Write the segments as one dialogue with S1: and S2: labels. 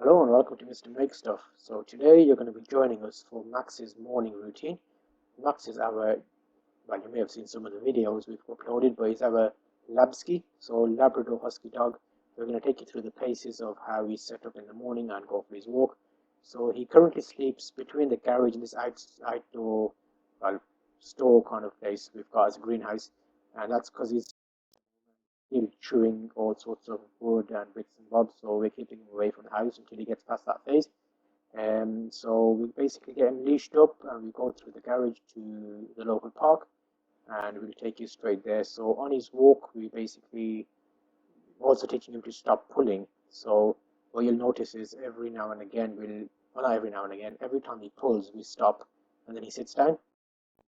S1: Hello and welcome to Mr. Make Stuff. So today you're going to be joining us for Max's morning routine. Max is our, well, you may have seen some of the videos we've uploaded, but he's our Labsky, so Labrador Husky dog. We're going to take you through the paces of how he's set up in the morning and go for his walk. So he currently sleeps between the garage and this outdoor, well, store kind of place we've got as a greenhouse, and that's because he's still chewing all sorts of wood and bits and bobs, so we're keeping him away from the house until he gets past that phase. So we basically get him leashed up and we go through the garage to the local park and we'll take you straight there. So on his walk, we basically also teaching him to stop pulling. So what you'll notice is every now and again, well, not every now and again, every time he pulls, we stop and then he sits down,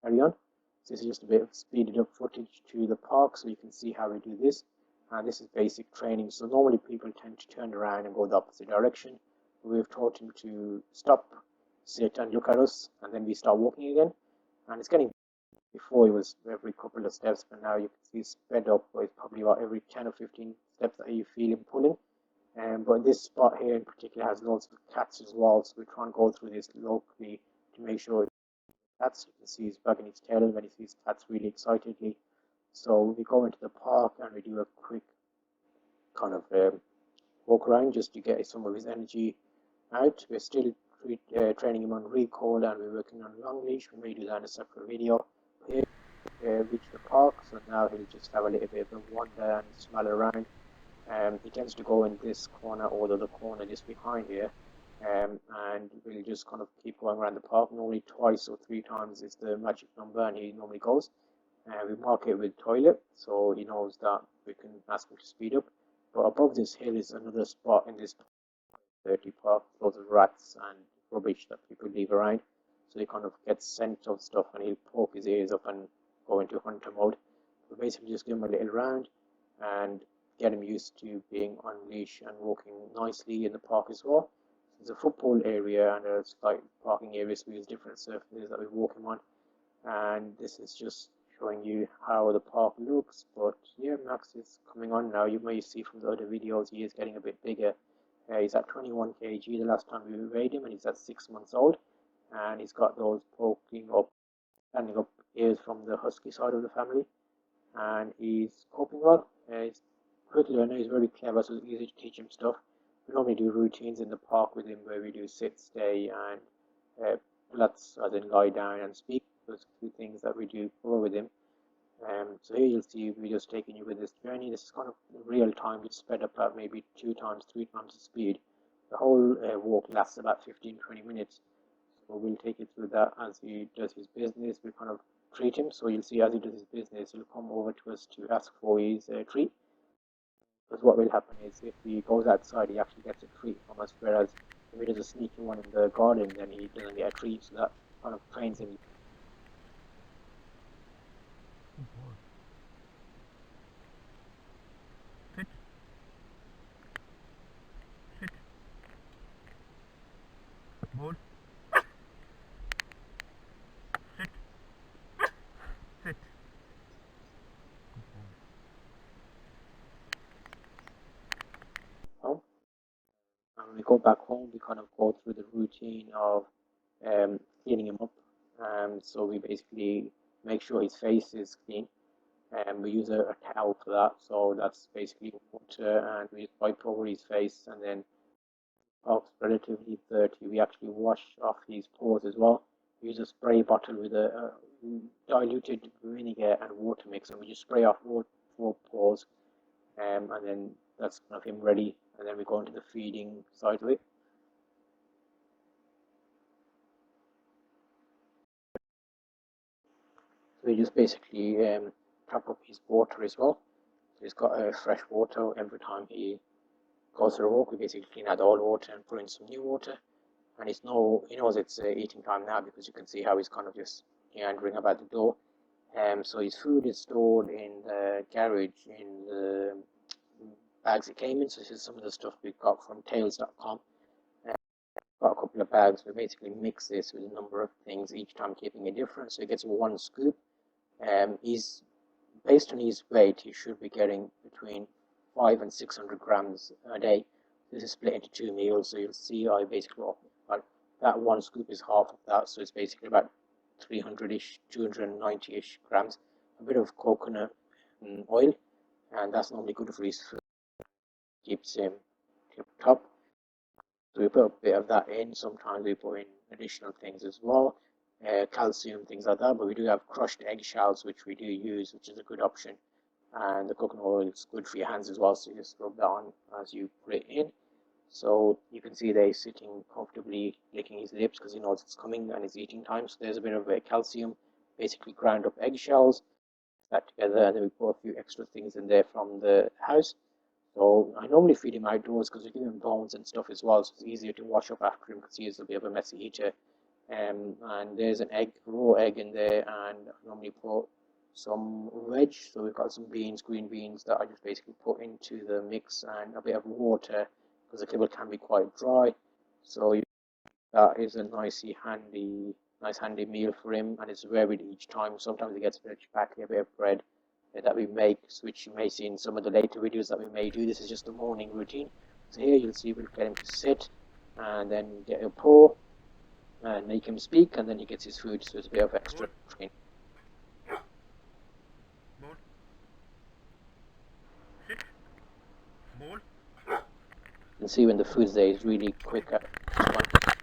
S1: carry on. So this is just a bit of speeded up footage to the park so you can see how we do this. And this is basic training. So normally people tend to turn around and go the opposite direction. We've taught him to stop, sit and look at us, and then we start walking again. And it's getting, before it was every couple of steps, but now you can see it's sped up, but it's probably about every 10 or 15 steps that you feel him pulling. But this spot here in particular has lots of cats as well, so we try and go through this locally to make sure cats. You can see he's wagging his tail when he sees cats really excitedly. So we go into the park and we do a quick kind of walk around just to get some of his energy out. We're still training him on recall and we're working on long leash. We may do that in a separate video. Here reach the park, so now he'll just have a little bit of a wander and smell around. He tends to go in this corner or the other corner just behind here. And we'll just kind of keep going around the park. Normally twice or three times is the magic number and he normally goes. We mark it with toilet so he knows that we can ask him to speed up. But above this hill is another spot in this dirty park, loads of rats and rubbish that people leave around. So he kind of gets scent of stuff and he'll poke his ears up and go into hunter mode. So basically just give him a little round and get him used to being on leash and walking nicely in the park as well. There's a football area and a slight parking area, so we use different surfaces that we walk him on. And this is just showing you how the park looks. But yeah, Max is coming on now. You may see from the other videos he is getting a bit bigger. He's at 21 kg the last time we weighed him, and he's at 6 months old. And he's got those poking up, standing up ears from the husky side of the family. And he's coping well. He's a quick learner. He's very clever, so it's easy to teach him stuff. We normally do routines in the park with him where we do sit, stay, and let's as in lie down and speak. Those two things that we do cover with him. So here you'll see we're just taking you with this journey. This is kind of real time. It's sped up at maybe 2 times, 3 times the speed. The whole walk lasts about 15-20 minutes. So we'll take you through that as he does his business. We kind of treat him. So you'll see as he does his business, he'll come over to us to ask for his treat. Because what will happen is if he goes outside, he actually gets a treat from us. Whereas if he does a sneaky one in the garden, then he doesn't get a treat. So that kind of trains him.
S2: Sit. Sit. Move. Sit. Sit.
S1: Home. And when we go back home, we kind of go through the routine of cleaning him up. So we basically make sure his face is clean. And we use a towel for that. So that's basically water, and we wipe over his face, and then it's relatively dirty. We actually wash off his paws as well. We use a spray bottle with a diluted vinegar and water mix, and we just spray off all 4 paws, and then that's kind of him ready. And then we go into the feeding side of it. So we just basically top up his water as well. So he's got fresh water every time he goes for a walk. We basically clean out the old water and put in some new water. And he knows it's eating time now because you can see how he's kind of just meandering about the door. So his food is stored in the garage in the bags it came in. So this is some of the stuff we got from tails.com. Got a couple of bags. We basically mix this with a number of things, each time keeping it different. So he gets 1 scoop. He's based on his weight, he should be getting between 500 and 600 grams a day. this is split into 2 meals, so you'll see I basically, well, that one scoop is half of that, so it's basically about 300-ish, 290-ish grams. A bit of coconut oil, and that's normally good for his food, keeps him tip top. So we put a bit of that in. Sometimes we put in additional things as well, calcium, things like that. But we do have crushed eggshells, which we do use, which is a good option. And the coconut oil is good for your hands as well, so you just rub that on as you put it in. So you can see there he's sitting comfortably, licking his lips because he knows it's coming and it's eating time. So there's a bit of a calcium, basically ground up eggshells, that together, and then we put a few extra things in there from the house. So I normally feed him outdoors because we give him bones and stuff as well, so it's easier to wash up after him because he is a bit of a messy eater. And there's an egg, raw egg in there, and I normally put some veg. So we've got some beans, green beans that I just basically put into the mix, and a bit of water because the kibble can be quite dry. So that is a nice handy meal for him, and it's varied each time. Sometimes he gets a bit of chapati, a bit of bread that we make, which you may see in some of the later videos that we may do. This is just the morning routine. So here you'll see we'll get him to sit, and then get a paw, and make him speak, and then he gets his food. So it's a bit of extra training.
S2: Bowl. Sit. Bowl.
S1: You can see when the food's there, he's really quick at responding.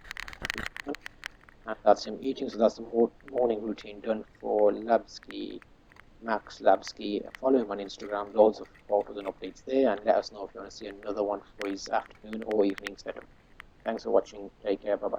S1: And that's him eating. So that's the morning routine done for Labsky, Max Labsky. Follow him on Instagram, loads of photos and updates there, and let us know if you want to see another one for his afternoon or evening setup. Thanks for watching. Take care. Bye bye.